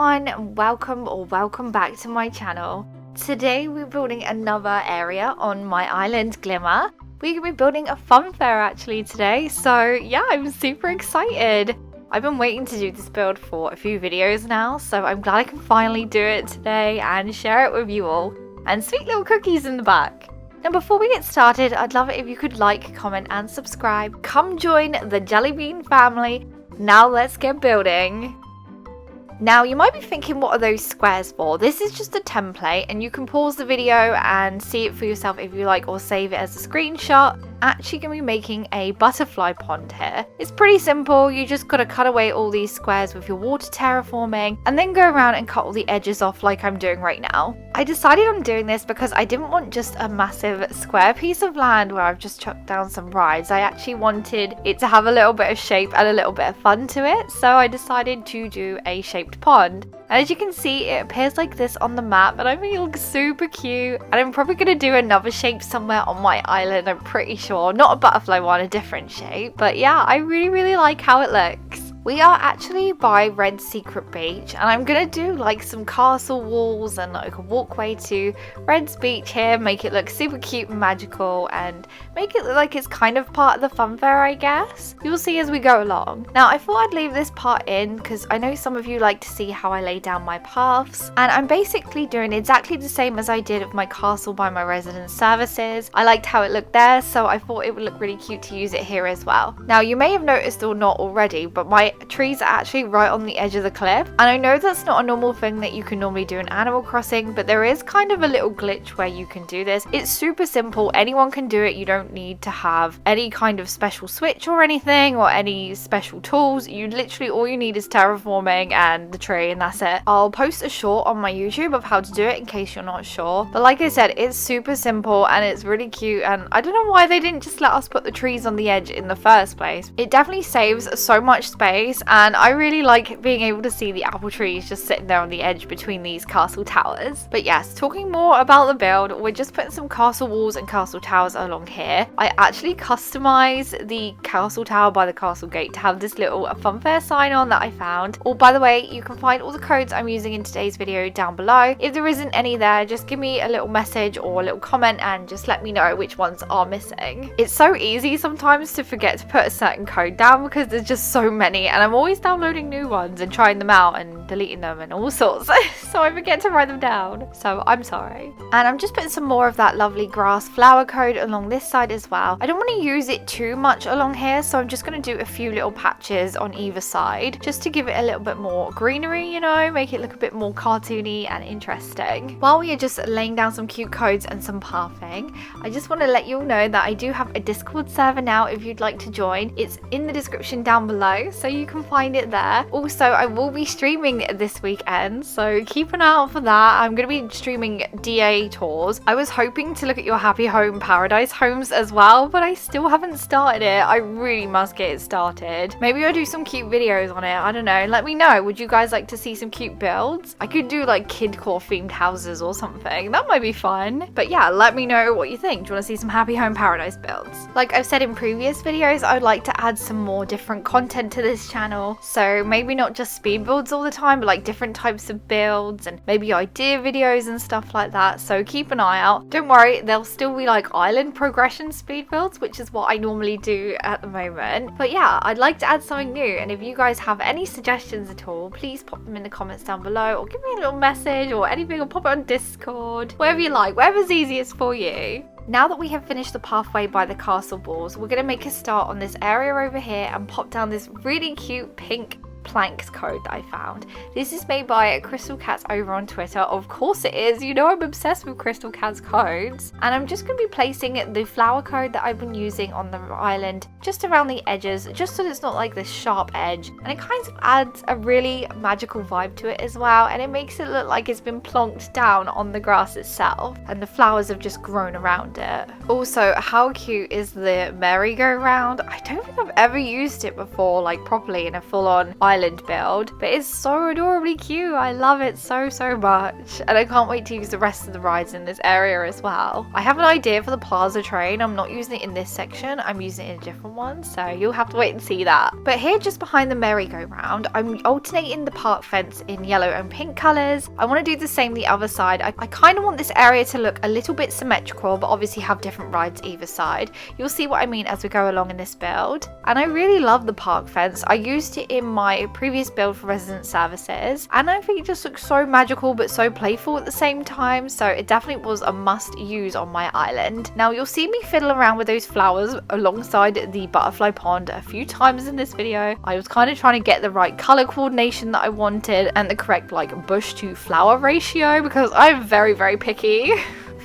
everyone, and welcome back to my channel. Today we're building another area on my island Glimmer. We're going to be building a funfair actually today, so yeah, I'm super excited. I've been waiting to do this build for a few videos now, so I'm glad I can finally do it today and share it with you all. And sweet little cookies in the back. Now before we get started, I'd love it if you could like, comment and subscribe. Come join the Jellybean family. Now let's get building. Now you might be thinking, what are those squares for? This is just a template and you can pause the video and see it for yourself if you like, or save it as a screenshot. Actually going to be making a butterfly pond here. It's pretty simple. You just got to cut away all these squares with your water terraforming and then go around and cut all the edges off like I'm doing right now. I decided on doing this because I didn't want just a massive square piece of land where I've just chucked down some rides. I actually wanted it to have a little bit of shape and a little bit of fun to it, so I decided to do a shaped pond. And as you can see, it appears like this on the map and I think it looks super cute. And I'm probably going to do another shape somewhere on my island, I'm pretty sure. Not a butterfly one, a different shape. But yeah, I really like how it looks. We are actually by Red's Secret Beach and I'm gonna do like some castle walls and like a walkway to Red's Beach here, make it look super cute and magical and make it look like it's kind of part of the funfair, I guess. You'll see as we go along. Now I thought I'd leave this part in because I know some of you like to see how I lay down my paths, and I'm basically doing exactly the same as I did with my castle by my resident services. I liked how it looked there, so I thought it would look really cute to use it here as well. Now you may have noticed or not already, but my trees are actually right on the edge of the cliff, and I know that's not a normal thing that you can normally do in Animal Crossing, but there is kind of a little glitch where you can do this. It's super simple, anyone can do it. You don't need to have any kind of special switch or anything or any special tools. You literally, all you need is terraforming and the tree, and that's it. I'll post a short on my YouTube of how to do it in case you're not sure, but like I said, it's super simple and it's really cute, and I don't know why they didn't just let us put the trees on the edge in the first place. It definitely saves so much space, and I really like being able to see the apple trees just sitting there on the edge between these castle towers. But yes, talking more about the build, we're just putting some castle walls and castle towers along here. I actually customized the castle tower by the castle gate to have this little funfair sign on that I found. Oh, by the way, you can find all the codes I'm using in today's video down below. If there isn't any there, just give me a little message or a little comment and just let me know which ones are missing. It's so easy sometimes to forget to put a certain code down because there's just so many, and I'm always downloading new ones and trying them out and deleting them and all sorts, so I forget to write them down, so I'm sorry. And I'm just putting some more of that lovely grass flower code along this side as well. I don't want to use it too much along here, so I'm just going to do a few little patches on either side just to give it a little bit more greenery, you know, make it look a bit more cartoony and interesting. While we are just laying down some cute codes and some pathing, I just want to let you all know that I do have a Discord server now if you'd like to join. It's in the description down below, so you can find it there. Also, I will be streaming this weekend, so keep an eye out for that. I'm going to be streaming DA tours. I was hoping to look at your Happy Home Paradise homes as well, but I still haven't started it. I really must get it started. Maybe I'll do some cute videos on it. I don't know. Let me know. Would you guys like to see some cute builds? I could do like Kidcore themed houses or something. That might be fun. But yeah, let me know what you think. Do you want to see some Happy Home Paradise builds? Like I've said in previous videos, I would like to add some more different content to this channel. So maybe not just speed builds all the time, but like different types of builds and maybe idea videos and stuff like that. So keep an eye out. Don't worry, there'll still be like island progression speed builds, which is what I normally do at the moment. But yeah, I'd like to add something new, and if you guys have any suggestions at all, please pop them in the comments down below, or give me a little message or anything, or pop it on Discord, whatever you like, whatever's easiest for you. Now that we have finished the pathway by the castle walls, we're going to make a start on this area over here and pop down this really cute pink planks code that I found. This is made by Crystal Cats over on Twitter. Of course it is, you know I'm obsessed with Crystal Cats codes. And I'm just going to be placing the flower code that I've been using on the island just around the edges, just so it's not like this sharp edge, and it kind of adds a really magical vibe to it as well, and it makes it look like it's been plonked down on the grass itself and the flowers have just grown around it. Also, how cute is the merry-go-round? I don't think I've ever used it before, like properly in a full-on island build, but it's so adorably cute. I love it so much, and I can't wait to use the rest of the rides in this area as well. I have an idea for the plaza train. I'm not using it in this section, I'm using it in a different one, so you'll have to wait and see that. But here just behind the merry-go-round, I'm alternating the park fence in yellow and pink colours. I want to do the same the other side. I kind of want this area to look a little bit symmetrical, but obviously have different rides either side. You'll see what I mean as we go along in this build. And I really love the park fence. I used it in my previous build for resident services, and I think it just looks so magical but so playful at the same time, so it definitely was a must use on my island. Now you'll see me fiddle around with those flowers alongside the butterfly pond a few times in this video. I was kind of trying to get the right color coordination that I wanted and the correct like bush to flower ratio, because I'm very picky.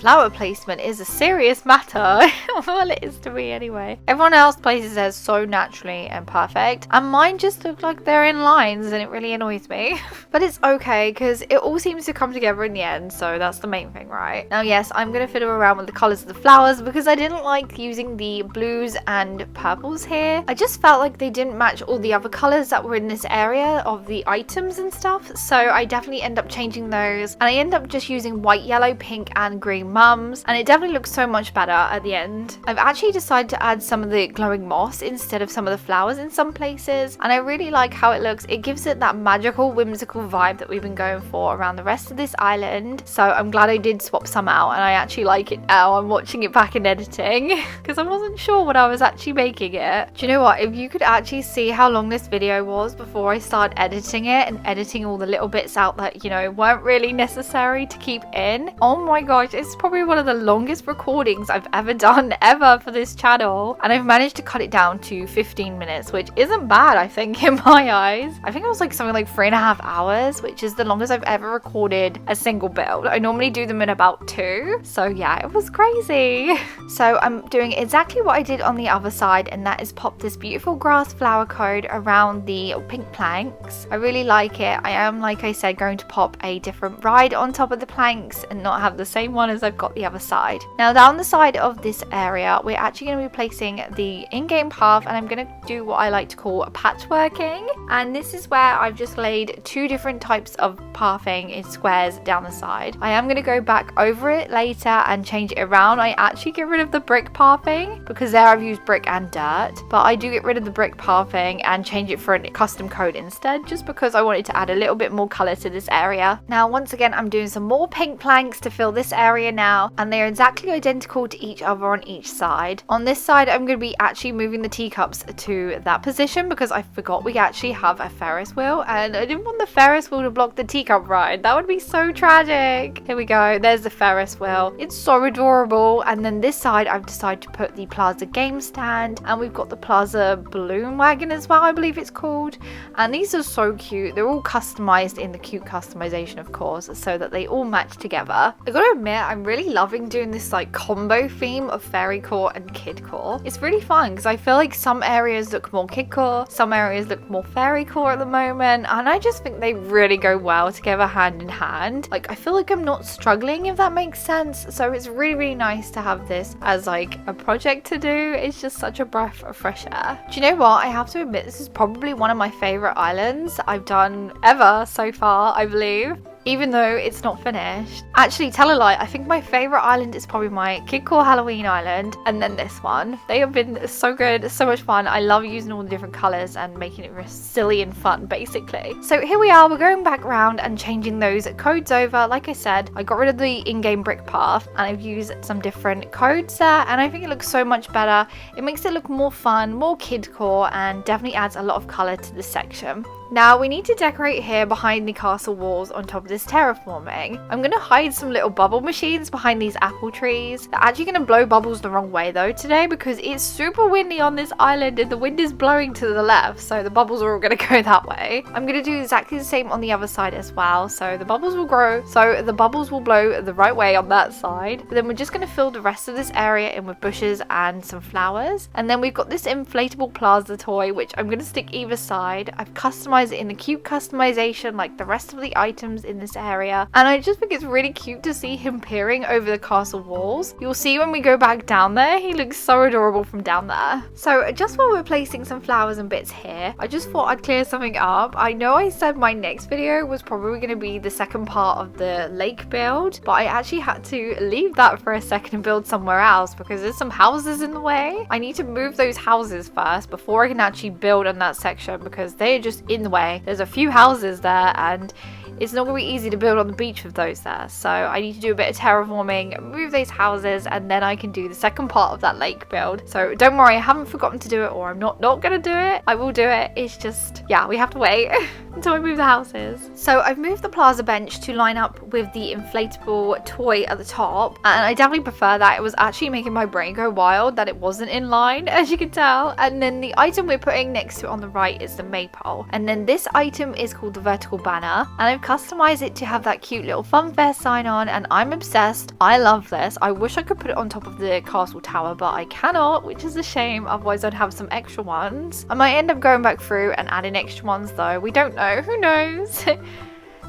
Flower placement is a serious matter. Well, it is to me anyway. Everyone else places theirs so naturally and perfect, and mine just look like they're in lines, and it really annoys me. But it's okay, because it all seems to come together in the end, so that's the main thing, right? Now yes, I'm going to fiddle around with the colours of the flowers, because I didn't like using the blues and purples here. I just felt like they didn't match all the other colours that were in this area of the items and stuff, so I definitely end up changing those, and I end up just using white, yellow, pink and green mums, and it definitely looks so much better at the end. I've actually decided to add some of the glowing moss instead of some of the flowers in some places, and I really like how it looks. It gives it that magical, whimsical vibe that we've been going for around the rest of this island, so I'm glad I did swap some out, and I actually like it now. I'm watching it back in editing because I wasn't sure when I was actually making it. Do you know what? If you could actually see how long this video was before I started editing it and editing all the little bits out that, you know, weren't really necessary to keep in. Oh my gosh, it's probably one of the longest recordings I've ever done ever for this channel, and I've managed to cut it down to 15 minutes, which isn't bad, I think, in my eyes. I think it was like something like 3.5 hours, which is the longest I've ever recorded a single build. I normally do them in about 2, so yeah, it was crazy. So I'm doing exactly what I did on the other side, and that is pop this beautiful grass flower code around the pink planks. I really like it. I am, like I said, going to pop a different ride on top of the planks and not have the same one as I've got the other side. Now down the side of this area, we're actually going to be placing the in-game path, and I'm going to do what I like to call a patchworking, and this is where I've just laid 2 different types of pathing in squares down the side. I am going to go back over it later and change it around. I actually get rid of the brick pathing because there I've used brick and dirt, but I do get rid of the brick pathing and change it for a custom code instead, just because I wanted to add a little bit more color to this area. Now once again, I'm doing some more pink planks to fill this area now, and they're exactly identical to each other on each side. On this side, I'm going to be actually moving the teacups to that position because I forgot we actually have a Ferris wheel, and I didn't want the Ferris wheel to block the teacup ride. That would be so tragic. Here we go. There's the Ferris wheel. It's so adorable. And then this side, I've decided to put the Plaza game stand, and we've got the Plaza balloon wagon as well, I believe it's called. And these are so cute. They're all customized in the cute customization, of course, so that they all match together. I gotta admit, I'm really loving doing this like combo theme of Fairycore and Kidcore. It's really fun because I feel like some areas look more Kidcore, some areas look more Fairycore at the moment, and I just think they really go well together hand in hand. Like, I feel like I'm not struggling, if that makes sense, so it's really nice to have this as like a project to do. It's just such a breath of fresh air. Do you know what? I have to admit, this is probably one of my favorite islands I've done ever so far, I believe, even though it's not finished. Actually, tell a lie, I think my favorite island is probably my Kidcore Halloween island, and then this one. They have been so good, so much fun. I love using all the different colors and making it silly and fun, basically. So here we are, we're going back around and changing those codes over. Like I said, I got rid of the in-game brick path, and I've used some different codes there, and I think it looks so much better. It makes it look more fun, more Kidcore, and definitely adds a lot of color to this section. Now we need to decorate here behind the castle walls on top of this terraforming. I'm going to hide some little bubble machines behind these apple trees. They're actually going to blow bubbles the wrong way though today because it's super windy on this island and the wind is blowing to the left, so the bubbles are all going to go that way. I'm going to do exactly the same on the other side as well, so the bubbles will grow, so the bubbles will blow the right way on that side. But then we're just going to fill the rest of this area in with bushes and some flowers, and then we've got this inflatable plaza toy which I'm going to stick either side. I've customized customize it in the cute customization like the rest of the items in this area. And I just think it's really cute to see him peering over the castle walls. You'll see when we go back down there, he looks so adorable from down there. So just while we're placing some flowers and bits here, I just thought I'd clear something up. I know I said my next video was probably going to be the second part of the lake build, but I actually had to leave that for a second and build somewhere else because there's some houses in the way. I need to move those houses first before I can actually build on that section because they're just in the way. There's a few houses there and it's not going to be easy to build on the beach with those there. So I need to do a bit of terraforming, move those houses, and then I can do the second part of that lake build. So don't worry, I haven't forgotten to do it, or I'm not going to do it. I will do it. It's just, yeah, we have to wait until I move the houses. So I've moved the plaza bench to line up with the inflatable toy at the top. And I definitely prefer that. It was actually making my brain go wild that it wasn't in line, as you can tell. And then the item we're putting next to it on the right is the maypole. And then this item is called the vertical banner. And I've customized it to have that cute little Funfair sign on, and I'm obsessed. I love this. I wish I could put it on top of the castle tower, but I cannot, which is a shame. Otherwise I'd have some extra ones. I might end up going back through and adding extra ones though. We don't know. Who knows?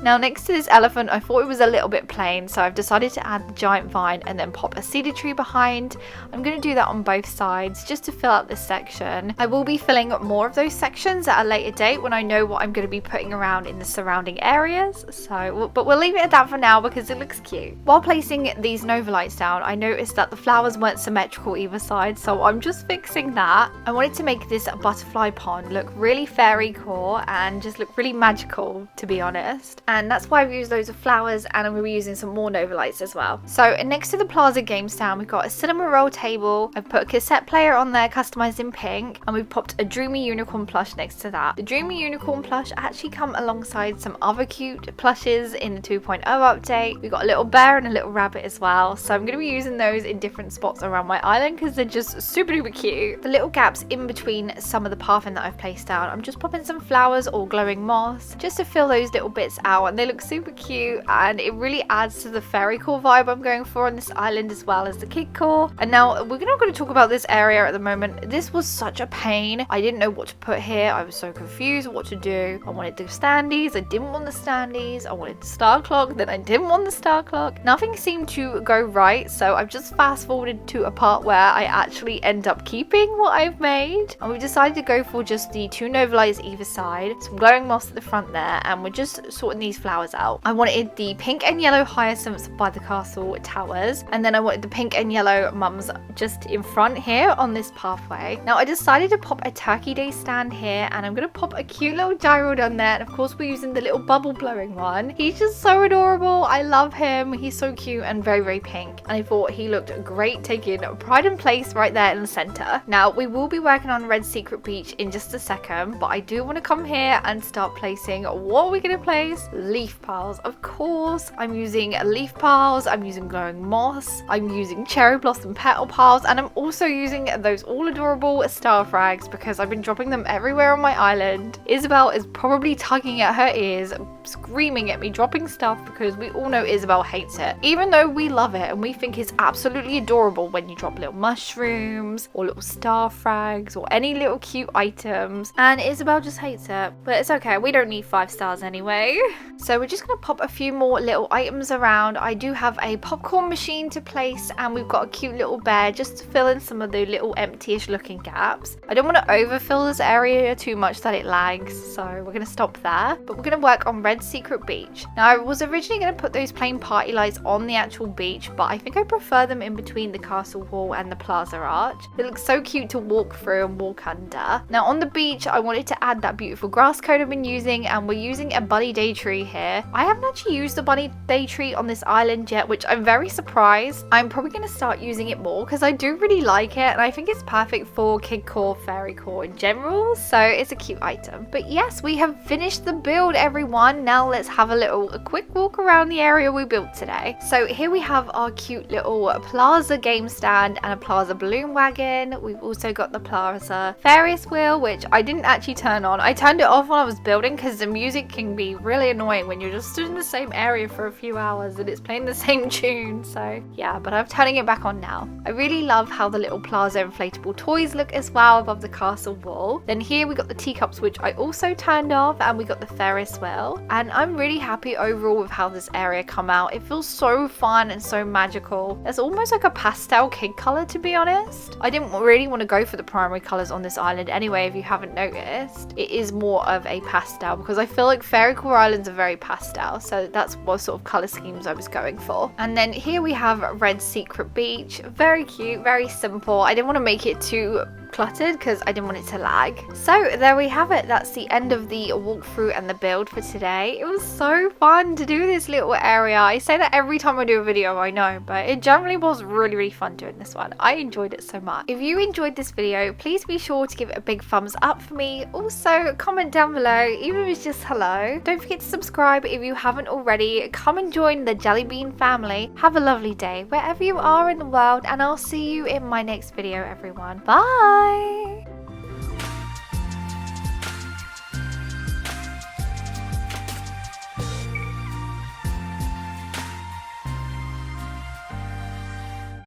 Now next to this elephant, I thought it was a little bit plain, so I've decided to add the giant vine and then pop a cedar tree behind. I'm going to do that on both sides just to fill out this section. I will be filling up more of those sections at a later date when I know what I'm going to be putting around in the surrounding areas. But we'll leave it at that for now because it looks cute. While placing these Nova lights down, I noticed that the flowers weren't symmetrical either side, so I'm just fixing that. I wanted to make this butterfly pond look really fairycore and just look really magical, to be honest. And that's why I've used loads of flowers, and I'm going to be using some more Nova lights as well. So next to the plaza game stand, we've got a cinema roll table. I've put a cassette player on there customized in pink, and we've popped a Dreamy Unicorn plush next to that. The Dreamy Unicorn plush actually come alongside some other cute plushes in the 2.0 update. We've got a little bear and a little rabbit as well, so I'm going to be using those in different spots around my island because they're just super duper cute. The little gaps in between some of the pathing that I've placed down, I'm just popping some flowers or glowing moss just to fill those little bits out, and they look super cute, and it really adds to the Fairycore vibe I'm going for on this island as well as the Kidcore. And now we're not going to talk about this area at the moment. This was such a pain. I didn't know what to put here. I was so confused what to do. I wanted the standees, I didn't want the standees, I wanted the star clock, then I didn't want the star clock. Nothing seemed to go right, so I've just fast forwarded to a part where I actually end up keeping what I've made, and we've decided to go for just the 2 Nova lights either side, some glowing moss at the front there, and we're just sorting these flowers out. I wanted the pink and yellow hyacinths by the castle towers, and then I wanted the pink and yellow mums just in front here on this pathway. Now I decided to pop a Turkey Day stand here, and I'm going to pop a cute little gyro on there, and of course we're using the little bubble blowing one. He's just so adorable. I love him. He's so cute and very, very pink, and I thought he looked great taking pride and place right there in the center. Now we will be working on Red Secret Beach in just a second, but I do want to come here and start placing, what are we going to place? Leaf piles. Of course, I'm using leaf piles, I'm using glowing moss, I'm using cherry blossom petal piles, and I'm also using those all adorable star frags because I've been dropping them everywhere on my island. Isabel is probably tugging at her ears, screaming at me dropping stuff because we all know Isabel hates it, even though we love it and we think it's absolutely adorable when you drop little mushrooms or little star frags or any little cute items, and Isabel just hates it. But it's okay, we don't need 5 stars anyway. So we're just going to pop a few more little items around. I do have a popcorn machine to place, and we've got a cute little bear just to fill in some of the little empty-ish looking gaps. I don't want to overfill this area too much that it lags, so we're going to stop there. But we're going to work on Red Secret Beach. Now I was originally going to put those plain party lights on the actual beach, but I think I prefer them in between the castle wall and the plaza arch. It looks so cute to walk through and walk under. Now on the beach, I wanted to add that beautiful grass coat I've been using, and we're using a bunny day tree here. I haven't actually used the bunny day tree on this island yet, which I'm very surprised. I'm probably going to start using it more because I do really like it, and I think it's perfect for Kidcore Fairycore in general, so it's a cute item. But yes, we have finished the build, everyone. Now let's have a quick walk around the area we built today. So here we have our cute little plaza game stand and a plaza balloon wagon. We've also got the plaza Ferris wheel, which I didn't actually turn on. I turned it off when I was building because the music can be really annoying annoying when you're just stood in the same area for a few hours and it's playing the same tune. So yeah, but I'm turning it back on now. I really love how the little Plaza inflatable toys look as well above the castle wall. Then here we got the teacups, which I also turned off, and we got the Ferris wheel. And I'm really happy overall with how this area come out. It feels so fun and so magical. It's almost like a pastel kid color, to be honest. I didn't really want to go for the primary colors on this island anyway, if you haven't noticed. It is more of a pastel because I feel like Fairycore Islands are very pastel, so that's what sort of color schemes I was going for. And then here we have Red Secret Beach. Very cute, very simple. I didn't want to make it too cluttered because I didn't want it to lag. So there we have it. That's the end of the walkthrough and the build for today. It was so fun to do this little area. I say that every time I do a video, I know, but it generally was really fun doing this one. I enjoyed it so much. If you enjoyed this video, please be sure to give it a big thumbs up for me. Also, comment down below, even if it's just hello. Don't forget to subscribe if you haven't already. Come and join the Jellybean family. Have a lovely day wherever you are in the world, and I'll see you in my next video, everyone. Bye!